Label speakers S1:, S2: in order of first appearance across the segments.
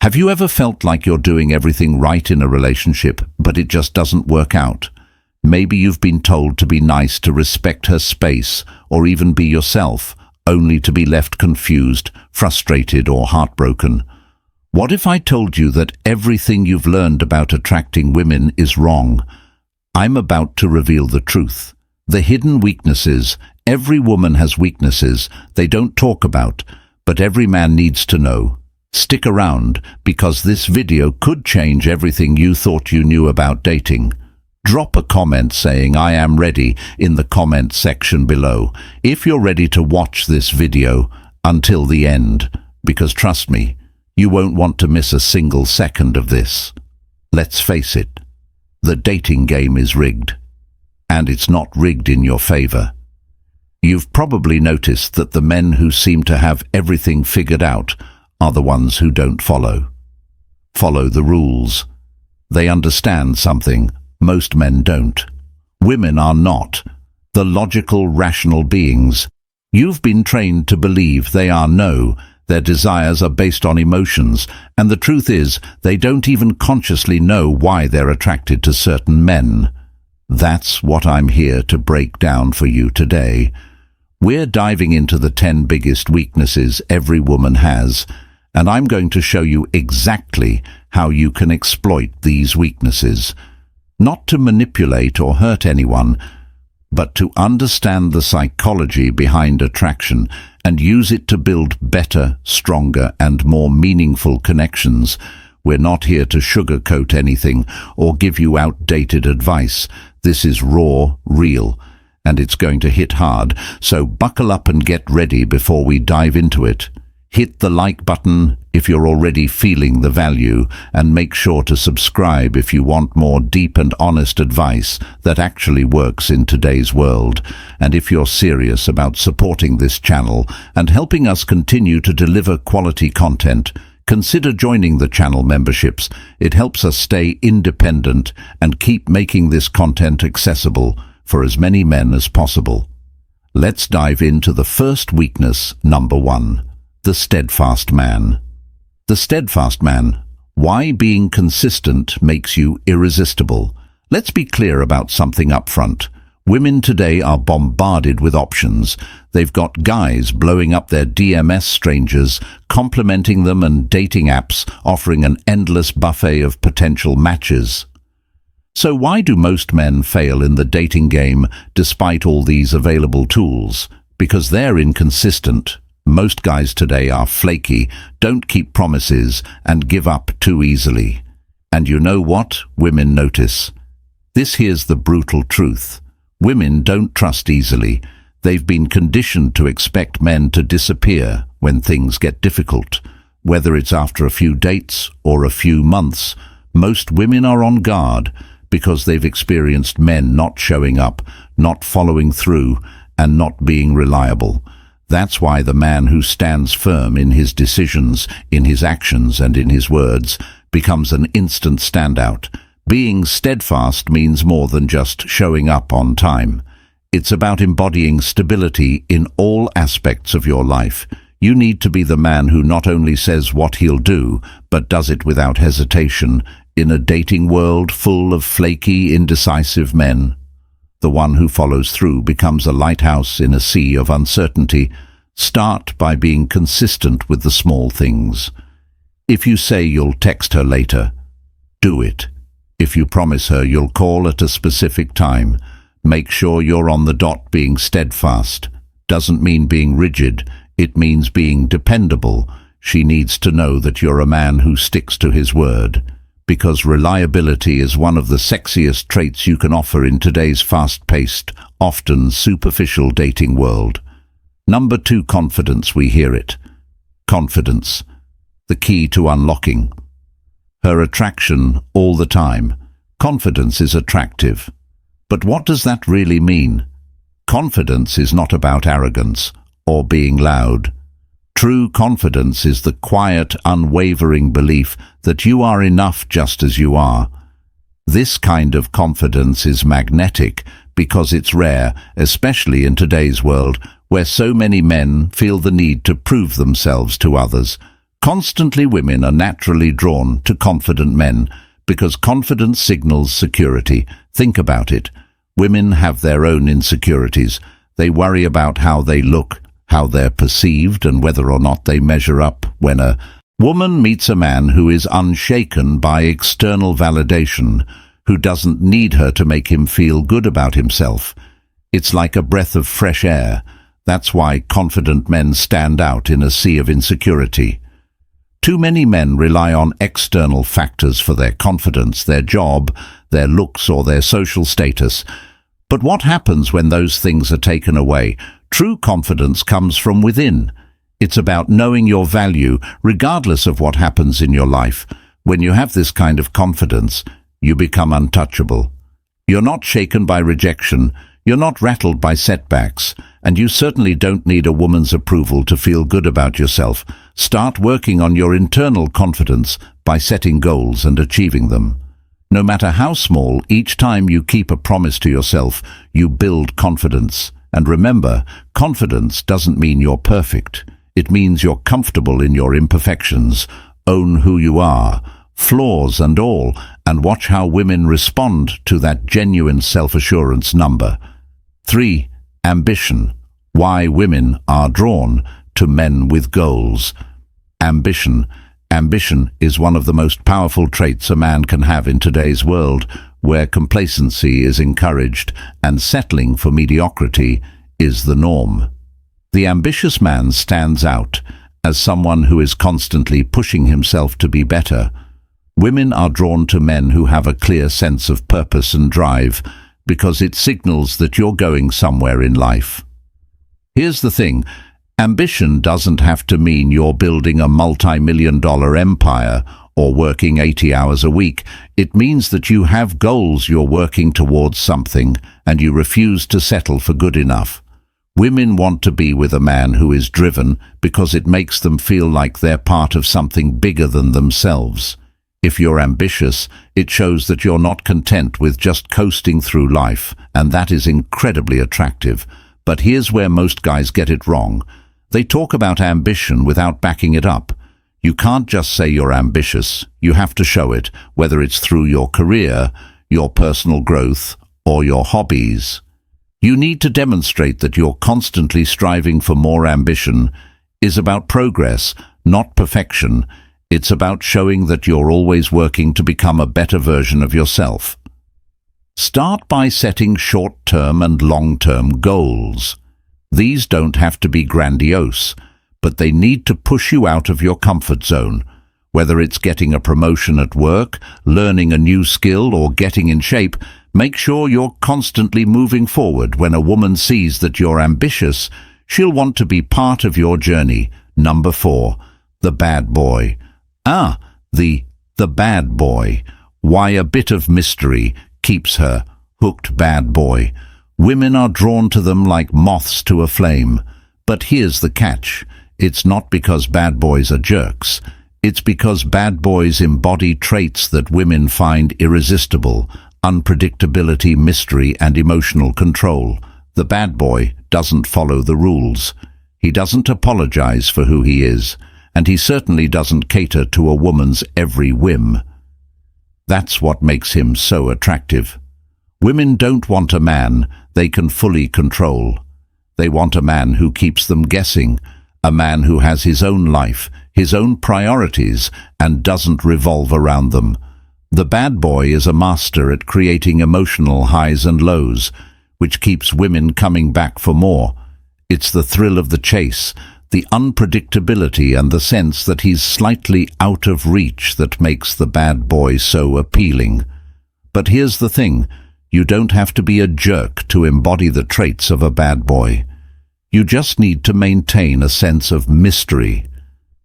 S1: Have you ever felt like you're doing everything right in a relationship, but it just doesn't work out? Maybe you've been told to be nice, to respect her space, or even be yourself, only to be left confused, frustrated, or heartbroken. What if I told you that everything you've learned about attracting women is wrong? I'm about to reveal the truth. The hidden weaknesses. Every woman has weaknesses they don't talk about, but every man needs to know. Stick around, because this video could change everything you thought you knew about dating. Drop a comment saying "I am ready" in the comment section below if you're ready to watch this video until the end, because trust me, you won't want to miss a single second of this. Let's face it, the dating game is rigged. And it's not rigged in your favor. You've probably noticed that the men who seem to have everything figured out are the ones who don't follow the rules. They understand something most men don't. Women are not the logical, rational beings. You've been trained to believe they are. No, their desires are based on emotions, and the truth is, they don't even consciously know why they're attracted to certain men. That's what I'm here to break down for you today. We're diving into the 10 biggest weaknesses every woman has, and I'm going to show you exactly how you can exploit these weaknesses. Not to manipulate or hurt anyone, but to understand the psychology behind attraction and use it to build better, stronger, and more meaningful connections. We're not here to sugarcoat anything or give you outdated advice. This is raw, real, and it's going to hit hard, so buckle up and get ready before we dive into it. Hit the like button if you're already feeling the value, and make sure to subscribe if you want more deep and honest advice that actually works in today's world. And if you're serious about supporting this channel and helping us continue to deliver quality content, consider joining the channel memberships. It helps us stay independent and keep making this content accessible for as many men as possible. Let's dive into the first weakness, number 1. The steadfast man. The steadfast man. Why being consistent makes you irresistible. Let's be clear about something up front. Women today are bombarded with options. They've got guys blowing up their DMS strangers, complimenting them, and dating apps offering an endless buffet of potential matches. So why do most men fail in the dating game despite all these available tools? Because they're inconsistent. Most guys today are flaky, don't keep promises, and give up too easily. And you know what? Women notice. Here's the brutal truth. Women don't trust easily. They've been conditioned to expect men to disappear when things get difficult. Whether it's after a few dates or a few months, most women are on guard because they've experienced men not showing up, not following through, and not being reliable. That's why the man who stands firm in his decisions, in his actions, and in his words becomes an instant standout. Being steadfast means more than just showing up on time. It's about embodying stability in all aspects of your life. You need to be the man who not only says what he'll do, but does it without hesitation. In a dating world full of flaky, indecisive men, the one who follows through becomes a lighthouse in a sea of uncertainty. Start by being consistent with the small things. If you say you'll text her later, do it. If you promise her you'll call at a specific time, make sure you're on the dot. Being steadfast doesn't mean being rigid, it means being dependable. She needs to know that you're a man who sticks to his word, because reliability is one of the sexiest traits you can offer in today's fast-paced, often superficial dating world. Number 2, confidence. We hear it. Confidence, the key to unlocking her attraction all the time. Confidence is attractive. But what does that really mean? Confidence is not about arrogance or being loud. True confidence is the quiet, unwavering belief that you are enough just as you are. This kind of confidence is magnetic because it's rare, especially in today's world where so many men feel the need to prove themselves to others. Constantly, women are naturally drawn to confident men because confidence signals security. Think about it. Women have their own insecurities. They worry about how they look, how they're perceived, and whether or not they measure up. When a woman meets a man who is unshaken by external validation, who doesn't need her to make him feel good about himself, it's like a breath of fresh air. That's why confident men stand out in a sea of insecurity. Too many men rely on external factors for their confidence, their job, their looks, or their social status. But what happens when those things are taken away? True confidence comes from within. It's about knowing your value, regardless of what happens in your life. When you have this kind of confidence, you become untouchable. You're not shaken by rejection, you're not rattled by setbacks, and you certainly don't need a woman's approval to feel good about yourself. Start working on your internal confidence by setting goals and achieving them. No matter how small, each time you keep a promise to yourself, you build confidence. And remember, confidence doesn't mean you're perfect. It means you're comfortable in your imperfections. Own who you are, flaws and all, and watch how women respond to that genuine self-assurance. Number 3. Ambition. Why women are drawn to men with goals. Ambition. Ambition is one of the most powerful traits a man can have in today's world, where complacency is encouraged and settling for mediocrity is the norm. The ambitious man stands out as someone who is constantly pushing himself to be better. Women are drawn to men who have a clear sense of purpose and drive, because it signals that you're going somewhere in life. Here's the thing, ambition doesn't have to mean you're building a multi-million-dollar empire or working 80 hours a week. It means that you have goals, you're working towards something, and you refuse to settle for good enough. Women want to be with a man who is driven because it makes them feel like they're part of something bigger than themselves. If you're ambitious, it shows that you're not content with just coasting through life, and that is incredibly attractive. But here's where most guys get it wrong. They talk about ambition without backing it up. You can't just say you're ambitious. You have to show it, whether it's through your career, your personal growth, or your hobbies. You need to demonstrate that you're constantly striving for more. Ambition is about progress, not perfection. It's about showing that you're always working to become a better version of yourself. Start by setting short-term and long-term goals. These don't have to be grandiose, but they need to push you out of your comfort zone. Whether it's getting a promotion at work, learning a new skill, or getting in shape, make sure you're constantly moving forward. When a woman sees that you're ambitious, she'll want to be part of your journey. Number 4. The bad boy. The bad boy. Why a bit of mystery keeps her hooked. Bad boy. Women are drawn to them like moths to a flame. But here's the catch. It's not because bad boys are jerks. It's because bad boys embody traits that women find irresistible: unpredictability, mystery, and emotional control. The bad boy doesn't follow the rules. He doesn't apologize for who he is, and he certainly doesn't cater to a woman's every whim. That's what makes him so attractive. Women don't want a man they can fully control. They want a man who keeps them guessing, a man who has his own life, his own priorities, and doesn't revolve around them. The bad boy is a master at creating emotional highs and lows, which keeps women coming back for more. It's the thrill of the chase, the unpredictability, and the sense that he's slightly out of reach that makes the bad boy so appealing. But here's the thing, you don't have to be a jerk to embody the traits of a bad boy. You just need to maintain a sense of mystery.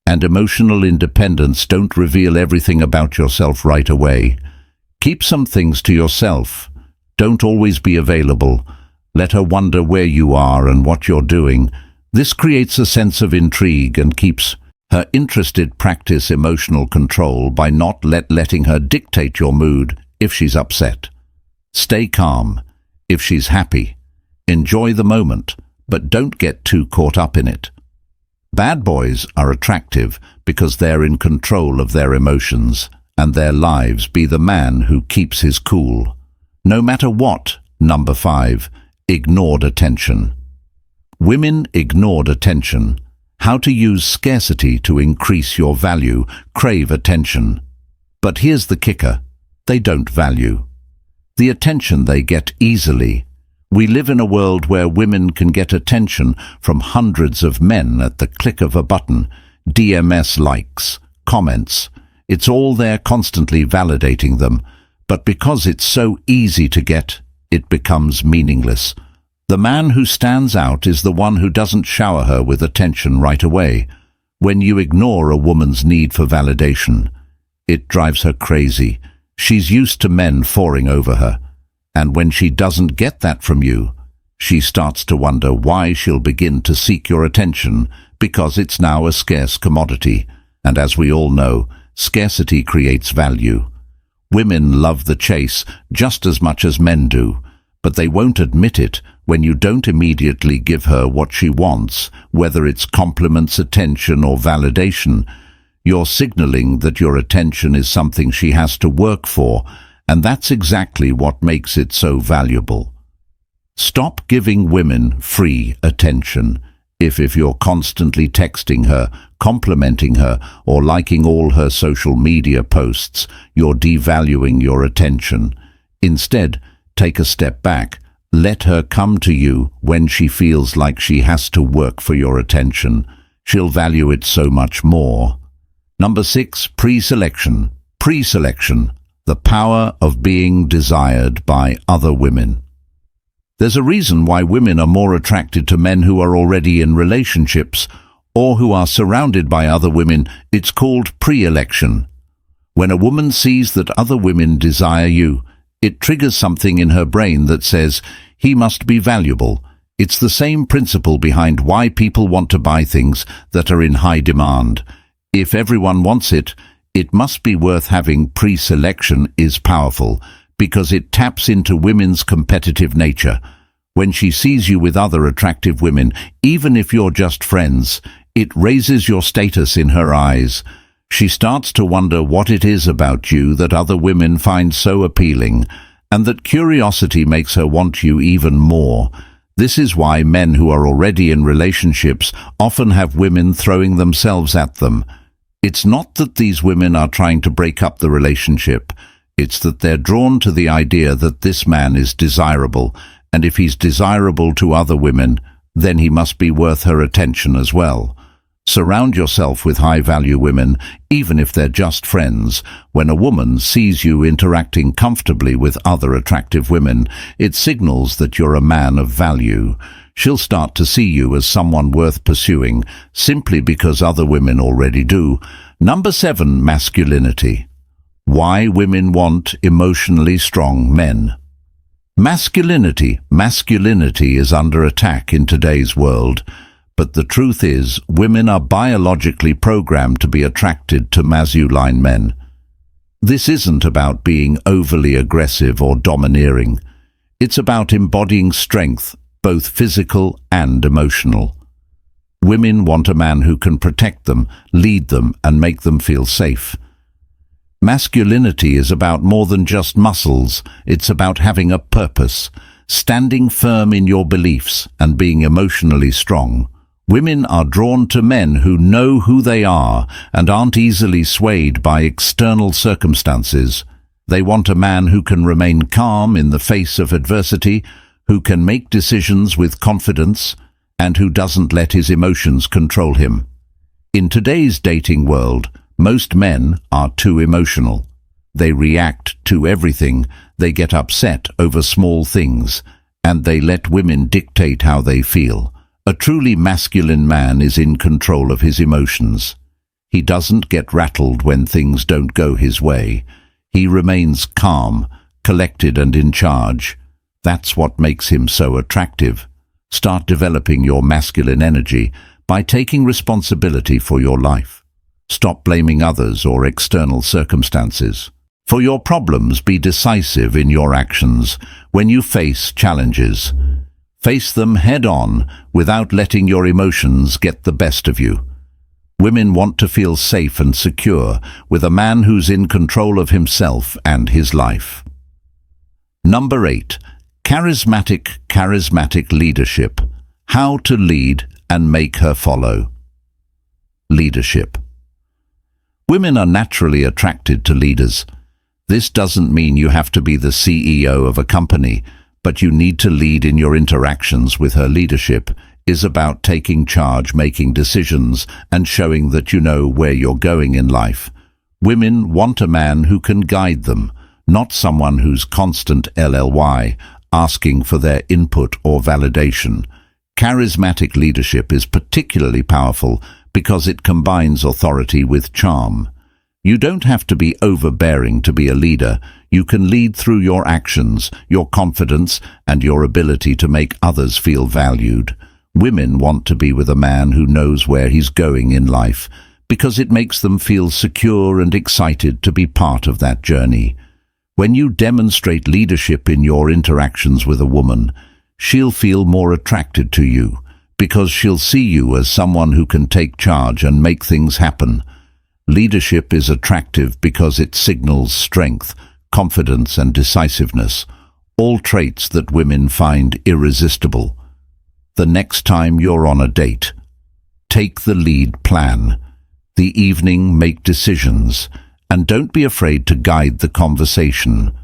S1: And emotional independence. Don't reveal everything about yourself right away. Keep some things to yourself. Don't always be available. Let her wonder where you are and what you're doing. This creates a sense of intrigue and keeps her interested. Practice emotional control by not letting her dictate your mood. If she's upset, stay calm. If she's happy, enjoy the moment, but don't get too caught up in it. Bad boys are attractive because they're in control of their emotions, and their lives be the man who keeps his cool. No matter what. Number 5. Ignored attention. Women ignored attention. How to use scarcity to increase your value. Crave attention. But here's the kicker. They don't value the attention they get easily. We live in a world where women can get attention from hundreds of men at the click of a button. DMS likes, comments. It's all there constantly validating them. But because it's so easy to get, it becomes meaningless. The man who stands out is the one who doesn't shower her with attention right away. When you ignore a woman's need for validation, it drives her crazy. She's used to men fawing over her. And when she doesn't get that from you, she starts to wonder why. She'll begin to seek your attention because it's now a scarce commodity. And as we all know, scarcity creates value. Women love the chase just as much as men do, but they won't admit it when you don't immediately give her what she wants, whether it's compliments, attention, or validation. You're signaling that your attention is something she has to work for, and that's exactly what makes it so valuable. Stop giving women free attention. If you're constantly texting her, complimenting her, or liking all her social media posts, you're devaluing your attention. Instead, take a step back. Let her come to you when she feels like she has to work for your attention. She'll value it so much more. Number 6. Pre-selection. Pre-selection. The power of being desired by other women. There's a reason why women are more attracted to men who are already in relationships or who are surrounded by other women. It's called pre-election. When a woman sees that other women desire you, it triggers something in her brain that says, he must be valuable. It's the same principle behind why people want to buy things that are in high demand. If everyone wants it, it must be worth having. Pre-selection is powerful because it taps into women's competitive nature. When she sees you with other attractive women, even if you're just friends, it raises your status in her eyes. She starts to wonder what it is about you that other women find so appealing, and that curiosity makes her want you even more. This is why men who are already in relationships often have women throwing themselves at them. It's not that these women are trying to break up the relationship. It's that they're drawn to the idea that this man is desirable, and if he's desirable to other women, then he must be worth her attention as well. Surround yourself with high-value women, even if they're just friends. When a woman sees you interacting comfortably with other attractive women, it signals that you're a man of value. She'll start to see you as someone worth pursuing, simply because other women already do. Number 7. Masculinity. Why women want emotionally strong men. Masculinity is under attack in today's world. But the truth is, women are biologically programmed to be attracted to masculine men. This isn't about being overly aggressive or domineering. It's about embodying strength, both physical and emotional. Women want a man who can protect them, lead them, and make them feel safe. Masculinity is about more than just muscles. It's about having a purpose, standing firm in your beliefs, and being emotionally strong. Women are drawn to men who know who they are and aren't easily swayed by external circumstances. They want a man who can remain calm in the face of adversity, who can make decisions with confidence, and who doesn't let his emotions control him. In today's dating world, most men are too emotional. They react to everything, they get upset over small things, and they let women dictate how they feel. A truly masculine man is in control of his emotions. He doesn't get rattled when things don't go his way. He remains calm, collected, and in charge. That's what makes him so attractive. Start developing your masculine energy by taking responsibility for your life. Stop blaming others or external circumstances. For your problems, be decisive in your actions. When you face challenges, face them head-on without letting your emotions get the best of you. Women want to feel safe and secure with a man who's in control of himself and his life. Number 8. Charismatic leadership. How to lead and make her follow. Leadership. Women are naturally attracted to leaders. This doesn't mean you have to be the CEO of a company, but you need to lead in your interactions with her. Leadership is about taking charge, making decisions, and showing that you know where you're going in life. Women want a man who can guide them, not someone who's constant asking for their input or validation. Charismatic leadership is particularly powerful because it combines authority with charm. You don't have to be overbearing to be a leader. You can lead through your actions, your confidence, and your ability to make others feel valued. Women want to be with a man who knows where he's going in life because it makes them feel secure and excited to be part of that journey. When you demonstrate leadership in your interactions with a woman, she'll feel more attracted to you because she'll see you as someone who can take charge and make things happen. Leadership is attractive because it signals strength, confidence, and decisiveness, all traits that women find irresistible. The next time you're on a date, take the lead, plan the evening, make decisions, and don't be afraid to guide the conversation.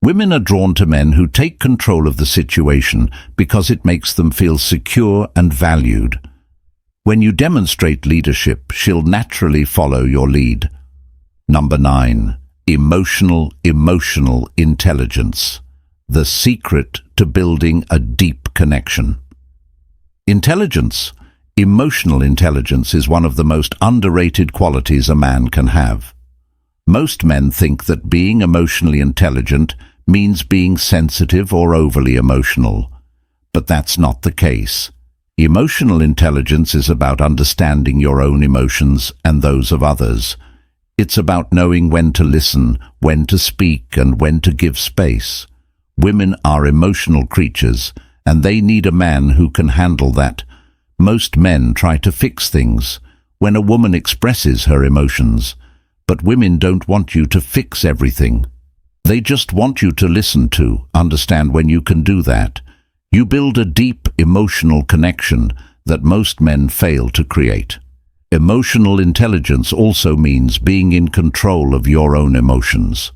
S1: Women are drawn to men who take control of the situation because it makes them feel secure and valued. When you demonstrate leadership, she'll naturally follow your lead. Number 9. Emotional intelligence. The secret to building a deep connection. Emotional intelligence is one of the most underrated qualities a man can have. Most men think that being emotionally intelligent means being sensitive or overly emotional, but that's not the case. Emotional intelligence is about understanding your own emotions and those of others. It's about knowing when to listen, when to speak, and when to give space. Women are emotional creatures, and they need a man who can handle that. Most men try to fix things when a woman expresses her emotions, but women don't want you to fix everything. They just want you to listen to, understand when you can do that. You build a deep emotional connection that most men fail to create. Emotional intelligence also means being in control of your own emotions.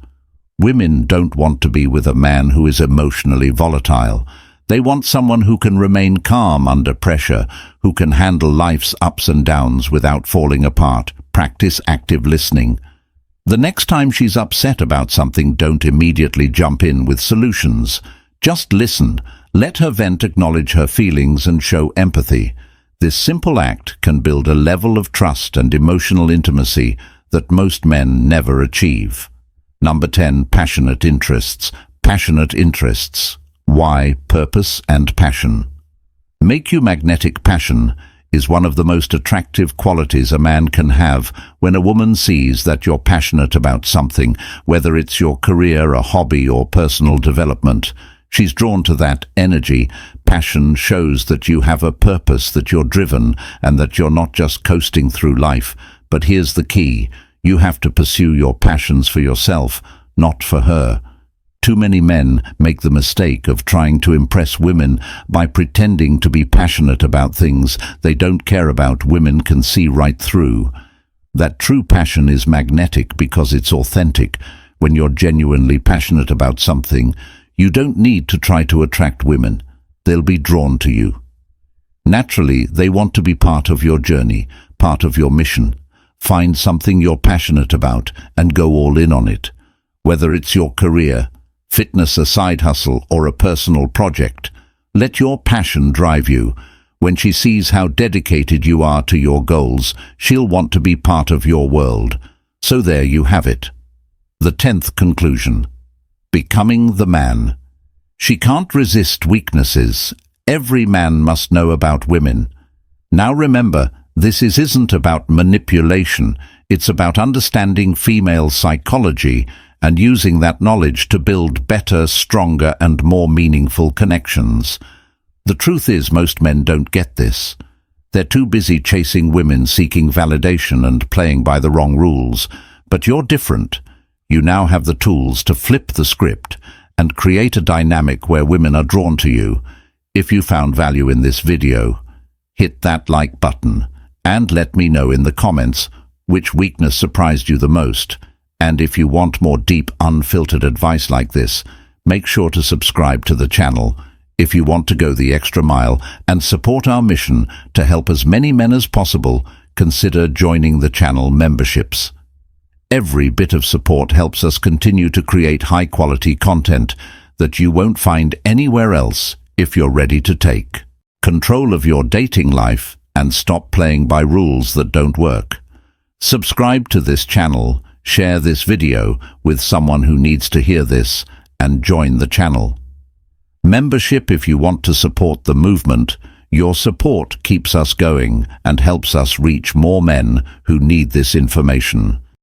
S1: Women don't want to be with a man who is emotionally volatile. They want someone who can remain calm under pressure, who can handle life's ups and downs without falling apart. Practice active listening. The next time she's upset about something, don't immediately jump in with solutions. Just listen, let her vent, acknowledge her feelings, and show empathy. This simple act can build a level of trust and emotional intimacy that most men never achieve. Number 10. Passionate interests. Why? Purpose and passion. Make you magnetic. Passion is one of the most attractive qualities a man can have. When a woman sees that you're passionate about something, whether it's your career, a hobby, or personal development, she's drawn to that energy. Passion shows that you have a purpose, that you're driven, and that you're not just coasting through life. But here's the key. You have to pursue your passions for yourself, not for her. Too many men make the mistake of trying to impress women by pretending to be passionate about things they don't care about. Women can see right through. That true passion is magnetic because it's authentic. When you're genuinely passionate about something, you don't need to try to attract women. They'll be drawn to you. Naturally, they want to be part of your journey, part of your mission. Find something you're passionate about and go all in on it. Whether it's your career, fitness, a side hustle, or a personal project, let your passion drive you. When she sees how dedicated you are to your goals, she'll want to be part of your world. So there you have it. The 10th conclusion. Becoming the man. She can't resist weaknesses. Every man must know about women. Now remember, this isn't about manipulation. It's about understanding female psychology and using that knowledge to build better, stronger, and more meaningful connections. The truth is, most men don't get this. They're too busy chasing women, seeking validation and playing by the wrong rules. But you're different. You now have the tools to flip the script and create a dynamic where women are drawn to you. If you found value in this video, hit that like button and let me know in the comments which weakness surprised you the most. And if you want more deep, unfiltered advice like this, make sure to subscribe to the channel. If you want to go the extra mile and support our mission to help as many men as possible, consider joining the channel memberships. Every bit of support helps us continue to create high-quality content that you won't find anywhere else if you're ready to take control of your dating life and stop playing by rules that don't work. Subscribe to this channel, share this video with someone who needs to hear this, and join the channel. Membership if you want to support the movement. Your support keeps us going and helps us reach more men who need this information.